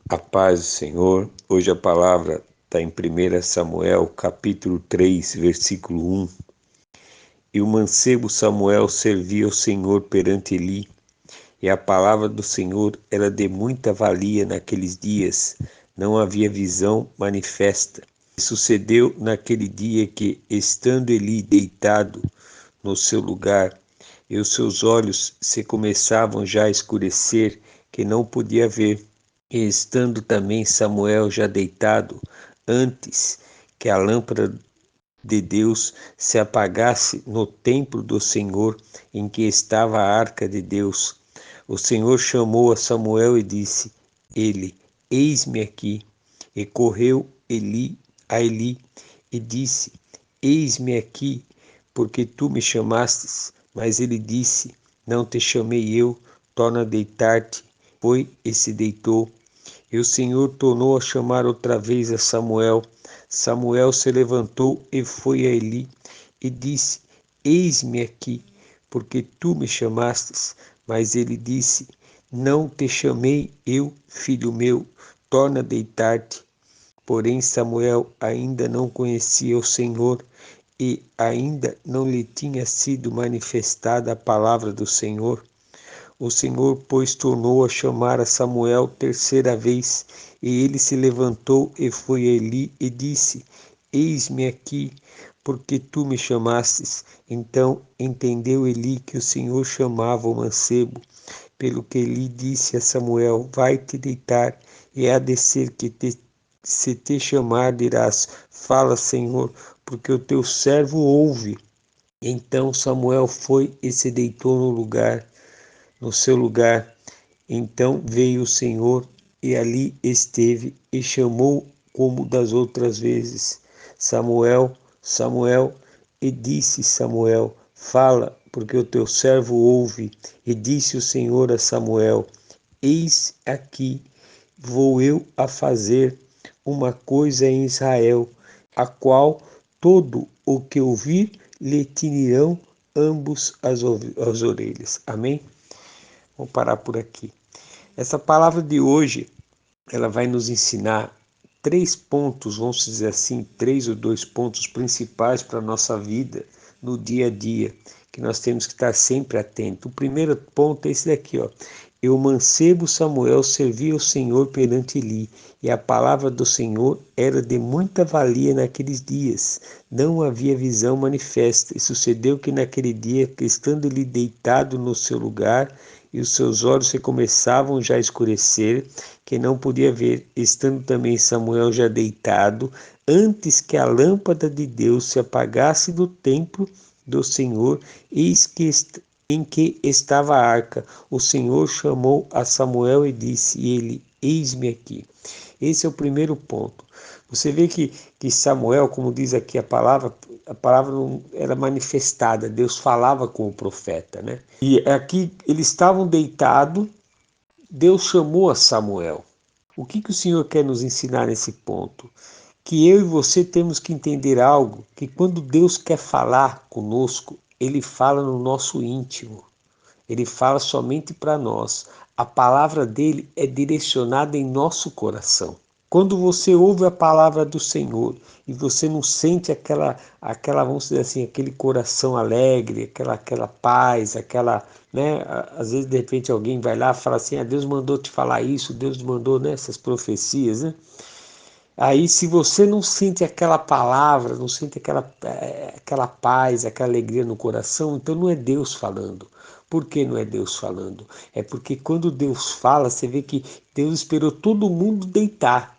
A paz do Senhor. Hoje a palavra está em 1 Samuel, capítulo 3, versículo 1. E o mancebo Samuel servia ao Senhor perante Eli, e a palavra do Senhor era de muita valia naqueles dias, não havia visão manifesta. E sucedeu naquele dia que, estando Eli deitado no seu lugar, e os seus olhos se começavam já a escurecer, que não podia ver, e estando também Samuel já deitado, antes que a lâmpada de Deus se apagasse no templo do Senhor, em que estava a arca de Deus, o Senhor chamou a Samuel e disse: Ele, eis-me aqui. E correu a Eli e disse: Eis-me aqui, porque tu me chamastes. Mas ele disse: Não te chamei eu, torna a deitar-te. Foi e se deitou. E o Senhor tornou a chamar outra vez a Samuel. Samuel se levantou e foi a Eli e disse: Eis-me aqui, porque tu me chamastes. Mas ele disse: Não te chamei eu, filho meu, torna a deitar-te. Porém Samuel ainda não conhecia o Senhor e ainda não lhe tinha sido manifestada a palavra do Senhor. O Senhor, pois, tornou a chamar a Samuel terceira vez, e ele se levantou e foi a Eli e disse: Eis-me aqui, porque tu me chamastes. Então entendeu Eli que o Senhor chamava o mancebo, pelo que Eli disse a Samuel: Vai-te deitar, e há de ser que se te chamar dirás: Fala, Senhor, porque o teu servo ouve. Então Samuel foi e se deitou no seu lugar. Então veio o Senhor e ali esteve e chamou como das outras vezes: Samuel, Samuel. E disse Samuel: Fala, porque o teu servo ouve. E disse o Senhor a Samuel: Eis aqui, vou eu a fazer uma coisa em Israel, a qual todo o que ouvir lhe tinirão ambos as orelhas. Amém? Vou parar por aqui. Essa palavra de hoje, ela vai nos ensinar três pontos, vamos dizer assim, 3 ou 2 pontos principais para a nossa vida no dia a dia, que nós temos que estar sempre atentos. O primeiro ponto é esse daqui, ó. E o mancebo Samuel servia ao Senhor perante Eli, e a palavra do Senhor era de muita valia naqueles dias. Não havia visão manifesta. E sucedeu que naquele dia, que estando ele deitado no seu lugar, e os seus olhos se começavam já a escurecer, que não podia ver, estando também Samuel já deitado, antes que a lâmpada de Deus se apagasse do templo do Senhor, eis que em que estava a arca. O Senhor chamou a Samuel e disse, e ele, eis-me aqui. Esse é o primeiro ponto. Você vê que Samuel, como diz aqui a palavra não era manifestada, Deus falava com o profeta, né? E aqui eles estavam deitados, Deus chamou a Samuel. O que o Senhor quer nos ensinar nesse ponto? Que eu e você temos que entender algo, que quando Deus quer falar conosco, Ele fala no nosso íntimo. Ele fala somente para nós. A palavra dele é direcionada em nosso coração. Quando você ouve a palavra do Senhor e você não sente aquela, vamos dizer assim, aquele coração alegre, aquela paz, né? Às vezes de repente alguém vai lá e fala assim, Deus mandou te falar isso, Deus mandou, né, essas profecias, né? Aí, se você não sente aquela palavra, não sente aquela paz, aquela alegria no coração, então não é Deus falando. Por que não é Deus falando? É porque quando Deus fala, você vê que Deus esperou todo mundo deitar,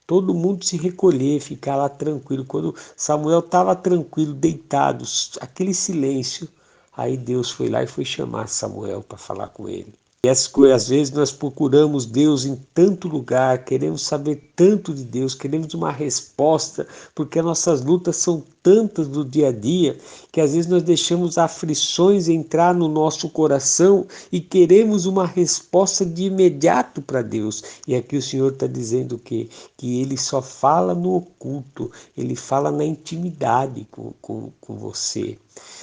todo mundo se recolher, ficar lá tranquilo. Quando Samuel estava tranquilo, deitado, aquele silêncio, aí Deus foi lá e foi chamar Samuel para falar com ele. E às vezes nós procuramos Deus em tanto lugar, queremos saber tanto de Deus, queremos uma resposta, porque as nossas lutas são tantas do dia a dia, que às vezes nós deixamos aflições entrar no nosso coração e queremos uma resposta de imediato para Deus. E aqui o Senhor está dizendo que Ele só fala no oculto, Ele fala na intimidade com você.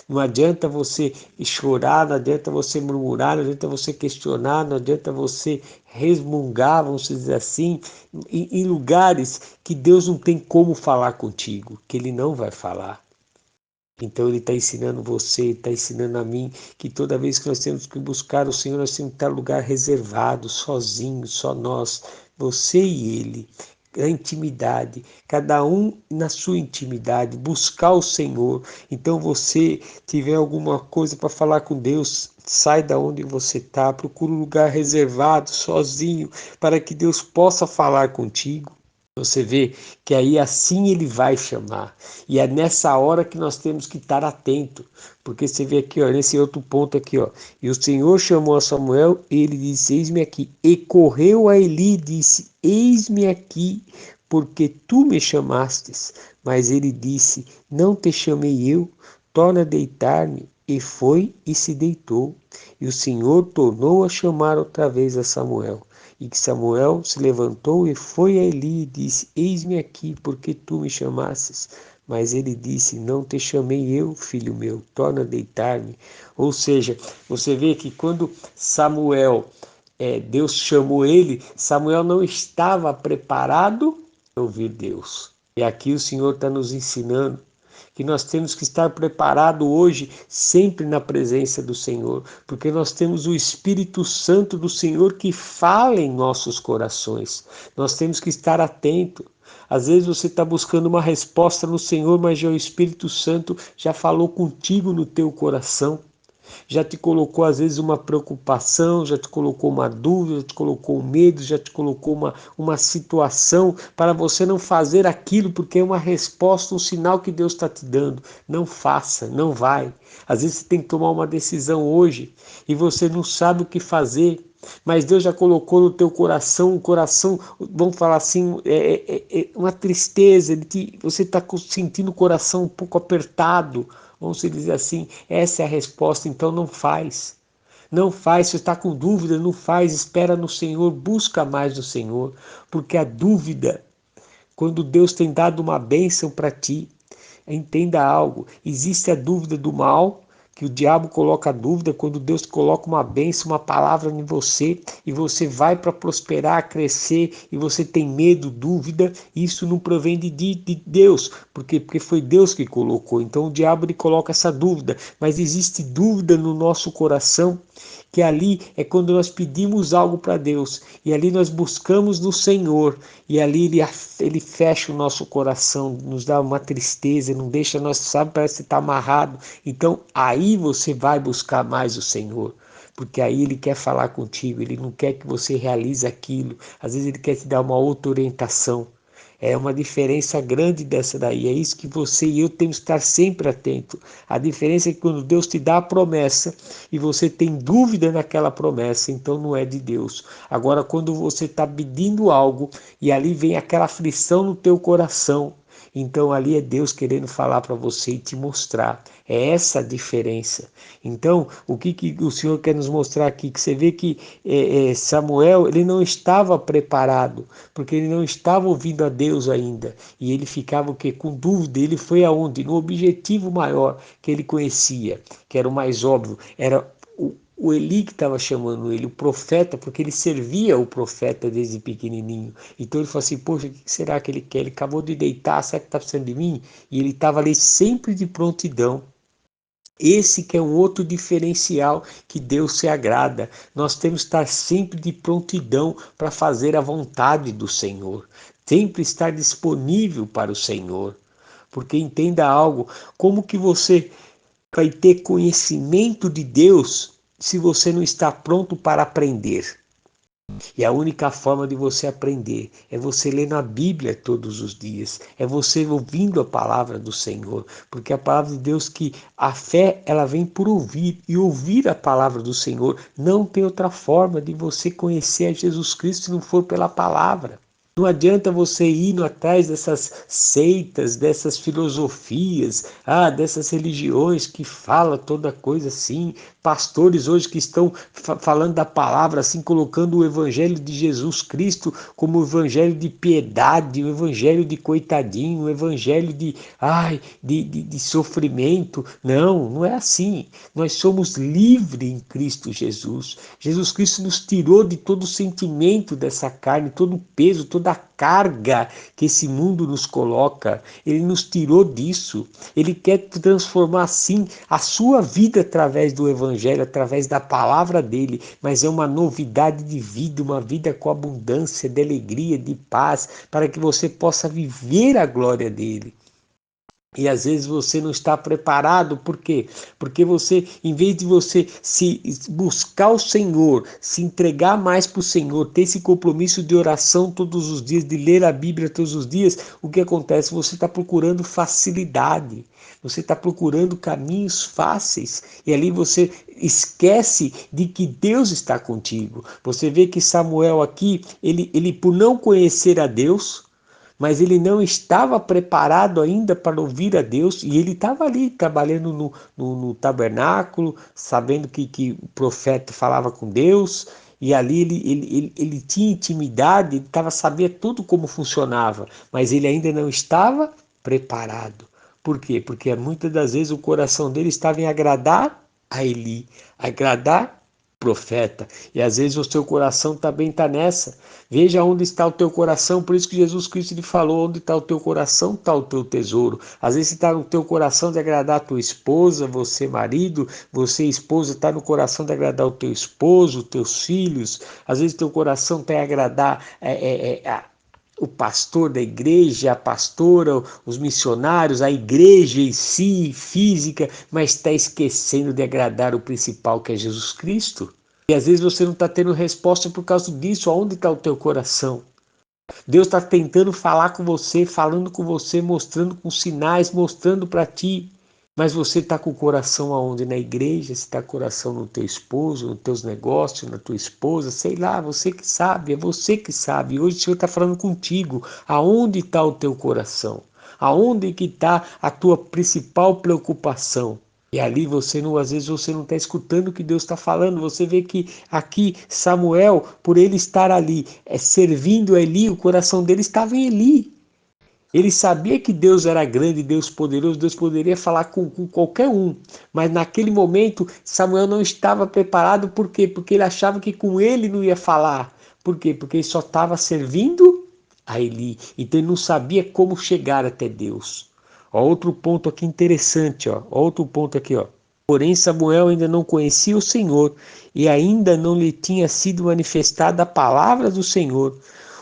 Não adianta você chorar, não adianta você murmurar, não adianta você questionar, não adianta você resmungar, vamos dizer assim, em lugares que Deus não tem como falar contigo, que Ele não vai falar. Então Ele está ensinando você, está ensinando a mim, que toda vez que nós temos que buscar o Senhor, nós temos que estar em lugar reservado, sozinho, só nós, você e Ele, a intimidade, cada um na sua intimidade, buscar o Senhor. Então você tiver alguma coisa para falar com Deus, sai da onde você está, procura um lugar reservado, sozinho, para que Deus possa falar contigo. Você vê que aí assim ele vai chamar. E é nessa hora que nós temos que estar atento. Porque você vê aqui, ó, nesse outro ponto aqui, ó. E o Senhor chamou a Samuel e ele disse, eis-me aqui. E correu a Eli e disse, eis-me aqui, porque tu me chamastes. Mas ele disse, não te chamei eu, torna a deitar-me. E foi e se deitou. E o Senhor tornou a chamar outra vez a Samuel. E que Samuel se levantou e foi a Eli e disse, eis-me aqui, porque tu me chamastes. Mas ele disse, não te chamei eu, filho meu, torna a deitar-me. Ou seja, você vê que quando Deus chamou ele, Samuel não estava preparado para ouvir Deus. E aqui o Senhor está nos ensinando que nós temos que estar preparados hoje, sempre na presença do Senhor, porque nós temos o Espírito Santo do Senhor que fala em nossos corações. Nós temos que estar atentos. Às vezes você está buscando uma resposta no Senhor, mas já o Espírito Santo já falou contigo no teu coração. Já te colocou às vezes uma preocupação, já te colocou uma dúvida, já te colocou um medo, já te colocou uma situação para você não fazer aquilo, porque é uma resposta, um sinal que Deus está te dando. Não faça, não vai. Às vezes você tem que tomar uma decisão hoje e você não sabe o que fazer. Mas Deus já colocou no teu coração, vamos falar assim, uma tristeza, você está sentindo o coração um pouco apertado, vamos dizer assim, essa é a resposta, então não faz. Não faz, se está com dúvida, não faz, espera no Senhor, busca mais do Senhor, porque a dúvida, quando Deus tem dado uma bênção para ti, entenda algo, existe a dúvida do mal, que o diabo coloca a dúvida, quando Deus coloca uma bênção, uma palavra em você, e você vai para prosperar, crescer, e você tem medo, dúvida, isso não provém de Deus, porque foi Deus que colocou, então o diabo ele coloca essa dúvida, mas existe dúvida no nosso coração, que ali é quando nós pedimos algo para Deus, e ali nós buscamos no Senhor, e ali ele fecha o nosso coração, nos dá uma tristeza, não deixa nós, sabe, parece que está amarrado. Então aí você vai buscar mais o Senhor, porque aí ele quer falar contigo, ele não quer que você realize aquilo, às vezes ele quer te dar uma outra orientação. É uma diferença grande dessa daí. É isso que você e eu temos que estar sempre atento. A diferença é que quando Deus te dá a promessa e você tem dúvida naquela promessa, então não é de Deus. Agora, quando você está pedindo algo e ali vem aquela aflição no teu coração, então ali é Deus querendo falar para você e te mostrar. É essa a diferença. Então, o que o Senhor quer nos mostrar aqui? Que você vê que Samuel ele não estava preparado, porque ele não estava ouvindo a Deus ainda. E ele ficava o quê? Com dúvida. Ele foi aonde? No objetivo maior que ele conhecia, que era o mais óbvio, era o Eli que estava chamando ele, o profeta, porque ele servia o profeta desde pequenininho. Então ele falou assim, poxa, o que será que ele quer? Ele acabou de deitar, será que está precisando de mim? E ele estava ali sempre de prontidão. Esse que é um outro diferencial que Deus se agrada. Nós temos que estar sempre de prontidão para fazer a vontade do Senhor. Sempre estar disponível para o Senhor. Porque entenda algo, como que você vai ter conhecimento de Deus se você não está pronto para aprender? E a única forma de você aprender é você lendo a Bíblia todos os dias, é você ouvindo a palavra do Senhor, porque a palavra de Deus que a fé ela vem por ouvir, e ouvir a palavra do Senhor não tem outra forma de você conhecer a Jesus Cristo se não for pela palavra. Não adianta você ir atrás dessas seitas, dessas filosofias, dessas religiões que falam toda coisa assim, pastores hoje que estão falando da palavra assim, colocando o evangelho de Jesus Cristo como o evangelho de piedade, o evangelho de coitadinho, o evangelho de sofrimento. Não, não é assim. Nós somos livres em Cristo Jesus. Jesus Cristo nos tirou de todo o sentimento dessa carne, todo o peso, toda a carga que esse mundo nos coloca. Ele nos tirou disso. Ele quer transformar, sim, a sua vida através do Evangelho, através da palavra dele, mas é uma novidade de vida, uma vida com abundância, de alegria, de paz, para que você possa viver a glória dele. E às vezes você não está preparado, por quê? Porque você, em vez de você se buscar o Senhor, se entregar mais para o Senhor, ter esse compromisso de oração todos os dias, de ler a Bíblia todos os dias, o que acontece? Você está procurando facilidade, você está procurando caminhos fáceis, e ali você esquece de que Deus está contigo. Você vê que Samuel aqui, ele por não conhecer a Deus, mas ele não estava preparado ainda para ouvir a Deus, e ele estava ali trabalhando no tabernáculo, sabendo que o profeta falava com Deus, e ali ele tinha intimidade, ele sabia tudo como funcionava, mas ele ainda não estava preparado. Por quê? Porque muitas das vezes o coração dele estava em agradar a Eli, agradar profeta. E às vezes o seu coração também está nessa. Veja onde está o teu coração. Por isso que Jesus Cristo lhe falou: onde está o teu coração, está o teu tesouro. Às vezes está no teu coração de agradar a tua esposa, você marido, você esposa está no coração de agradar o teu esposo, os teus filhos. Às vezes teu coração está em agradar o pastor da igreja, a pastora, os missionários, a igreja em si, física, mas está esquecendo de agradar o principal, que é Jesus Cristo. E às vezes você não está tendo resposta por causa disso. Aonde está o teu coração? Deus está tentando falar com você, falando com você, mostrando com sinais, mostrando para ti. Mas você está com o coração aonde? Na igreja? Você está com o coração no teu esposo, nos teus negócios, na tua esposa? Sei lá, você que sabe, é você que sabe. Hoje o Senhor está falando contigo. Aonde está o teu coração? Aonde que está a tua principal preocupação? E ali você não, às vezes você não está escutando o que Deus está falando. Você vê que aqui Samuel, por ele estar ali servindo Eli, o coração dele estava em Eli. Ele sabia que Deus era grande, Deus poderoso, Deus poderia falar com qualquer um. Mas naquele momento Samuel não estava preparado. Por quê? Porque ele achava que com ele não ia falar. Por quê? Porque ele só estava servindo a Eli. Então ele não sabia como chegar até Deus. Ó, outro ponto aqui interessante, ó. Outro ponto aqui, ó. Porém Samuel ainda não conhecia o Senhor e ainda não lhe tinha sido manifestada a palavra do Senhor.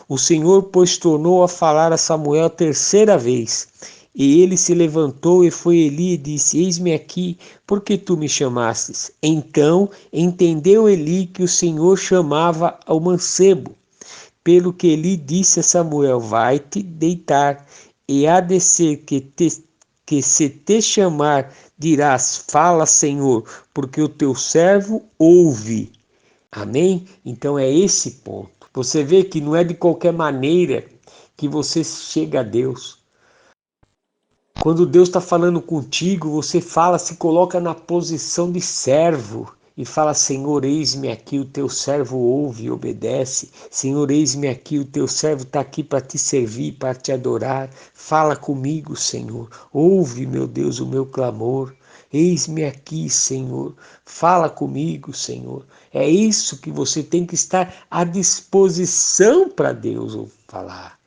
O Senhor, pois, tornou a falar a Samuel a terceira vez. E ele se levantou e foi Eli e disse: Eis-me aqui, porque tu me chamastes? Então entendeu Eli que o Senhor chamava ao mancebo. Pelo que Eli disse a Samuel: Vai-te deitar, e há de ser que se te chamar, dirás: Fala, Senhor, porque o teu servo ouve. Amém? Então é esse ponto. Você vê que não é de qualquer maneira que você chega a Deus. Quando Deus está falando contigo, você fala, se coloca na posição de servo e fala: Senhor, eis-me aqui, o teu servo ouve e obedece. Senhor, eis-me aqui, o teu servo está aqui para te servir, para te adorar. Fala comigo, Senhor. Ouve, meu Deus, o meu clamor. Eis-me aqui, Senhor. Fala comigo, Senhor. É isso que você tem que estar à disposição para Deus falar.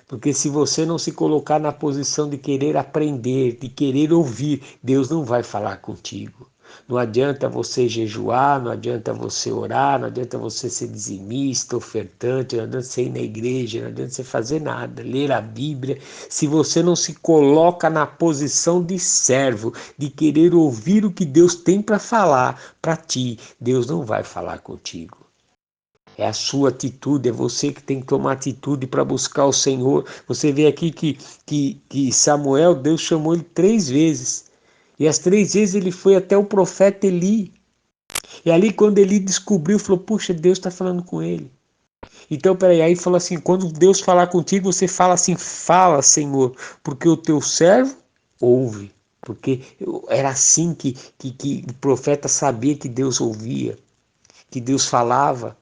Porque se você não se colocar na posição de querer aprender, de querer ouvir, Deus não vai falar contigo. Não adianta você jejuar, não adianta você orar, não adianta você ser dizimista, ofertante, não adianta você ir na igreja, não adianta você fazer nada, ler a Bíblia. Se você não se coloca na posição de servo, de querer ouvir o que Deus tem para falar para ti, Deus não vai falar contigo. É a sua atitude, é você que tem que tomar atitude para buscar o Senhor. Você vê aqui que Samuel, Deus chamou ele 3 vezes. E as 3 vezes ele foi até o profeta Eli. E ali quando Eli descobriu, falou: puxa, Deus está falando com ele. Então, peraí, aí fala assim, quando Deus falar contigo, você fala assim, fala, Senhor, porque o teu servo ouve. Porque era assim que o profeta sabia que Deus ouvia, que Deus falava.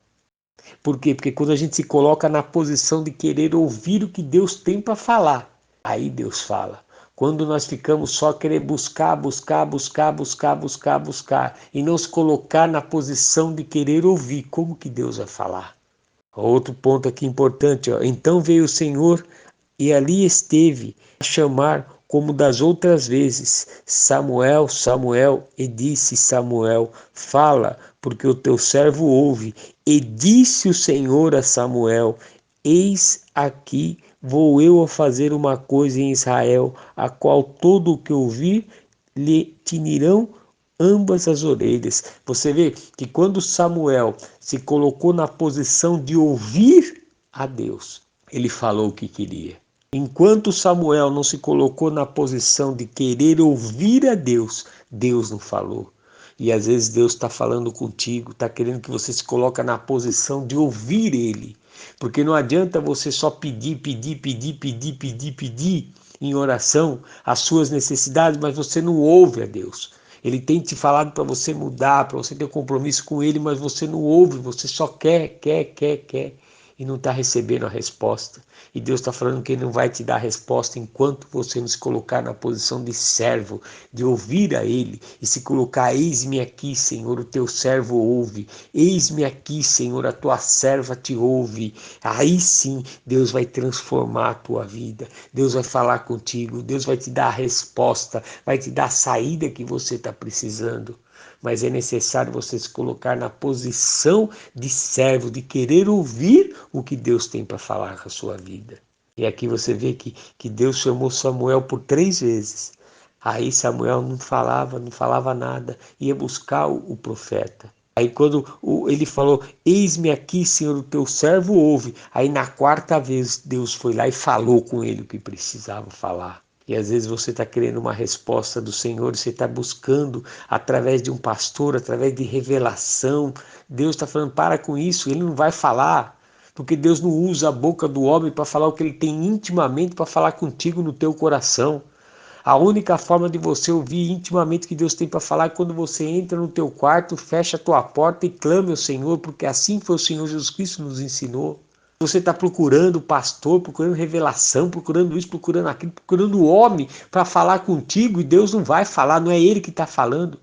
Por quê? Porque quando a gente se coloca na posição de querer ouvir o que Deus tem para falar, aí Deus fala. Quando nós ficamos só querer buscar e não se colocar na posição de querer ouvir, como que Deus vai falar? Outro ponto aqui importante, ó. Então veio o Senhor e ali esteve a chamar como das outras vezes, Samuel, Samuel, e disse Samuel, fala, porque o teu servo ouve. E disse o Senhor a Samuel, eis aqui vou eu a fazer uma coisa em Israel, a qual todo o que ouvir lhe tinirão ambas as orelhas. Você vê que quando Samuel se colocou na posição de ouvir a Deus, ele falou o que queria. Enquanto Samuel não se colocou na posição de querer ouvir a Deus, Deus não falou. E às vezes Deus está falando contigo, está querendo que você se coloque na posição de ouvir Ele. Porque não adianta você só pedir em oração as suas necessidades, mas você não ouve a Deus. Ele tem te falado para você mudar, para você ter um compromisso com Ele, mas você não ouve, você só quer e não está recebendo a resposta. E Deus está falando que Ele não vai te dar a resposta enquanto você não se colocar na posição de servo, de ouvir a Ele e se colocar, eis-me aqui, Senhor, o teu servo ouve, eis-me aqui, Senhor, a tua serva te ouve. Aí sim, Deus vai transformar a tua vida, Deus vai falar contigo, Deus vai te dar a resposta, vai te dar a saída que você está precisando. Mas é necessário você se colocar na posição de servo, de querer ouvir o que Deus tem para falar com a sua vida. E aqui você vê que Deus chamou Samuel por 3 vezes. Aí Samuel não falava nada, ia buscar o profeta. Aí quando ele falou, eis-me aqui, Senhor, o teu servo ouve. Aí na 4ª vez Deus foi lá e falou com ele o que precisava falar. E às vezes você está querendo uma resposta do Senhor, você está buscando através de um pastor, através de revelação. Deus está falando, para com isso, Ele não vai falar. Porque Deus não usa a boca do homem para falar o que Ele tem intimamente para falar contigo no teu coração. A única forma de você ouvir intimamente o que Deus tem para falar é quando você entra no teu quarto, fecha a tua porta e clame ao Senhor, porque assim foi o Senhor Jesus Cristo nos ensinou. Você está procurando pastor, procurando revelação, procurando isso, procurando aquilo, procurando homem para falar contigo e Deus não vai falar, não é Ele que está falando.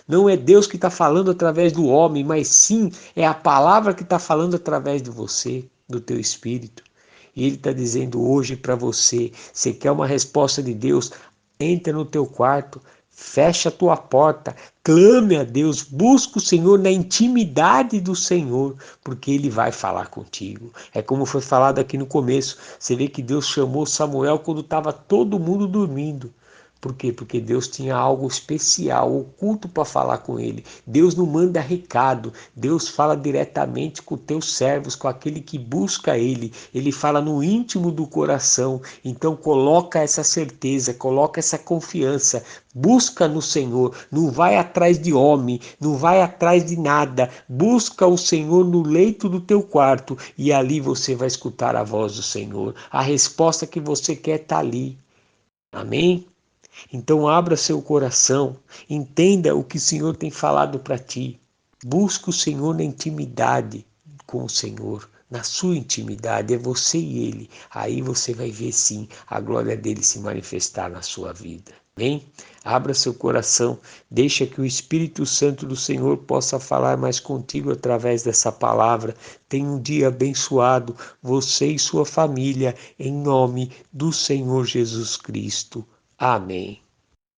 Não é Deus que está falando através do homem, mas sim é a palavra que está falando através de você, do teu espírito. E Ele está dizendo hoje para você, você quer uma resposta de Deus, entra no teu quarto, fecha a tua porta, clame a Deus, busca o Senhor na intimidade do Senhor, porque Ele vai falar contigo. É como foi falado aqui no começo, você vê que Deus chamou Samuel quando estava todo mundo dormindo. Por quê? Porque Deus tinha algo especial, oculto para falar com ele. Deus não manda recado, Deus fala diretamente com os teus servos, com aquele que busca ele. Ele fala no íntimo do coração. Então coloca essa certeza, coloca essa confiança. Busca no Senhor, não vai atrás de homem, não vai atrás de nada. Busca o Senhor no leito do teu quarto e ali você vai escutar a voz do Senhor. A resposta que você quer está ali. Amém? Então abra seu coração, entenda o que o Senhor tem falado para ti. Busque o Senhor na intimidade com o Senhor, na sua intimidade, é você e Ele. Aí você vai ver sim a glória dele se manifestar na sua vida. Amém? Abra seu coração, deixa que o Espírito Santo do Senhor possa falar mais contigo através dessa palavra. Tenha um dia abençoado, você e sua família, em nome do Senhor Jesus Cristo. Amém.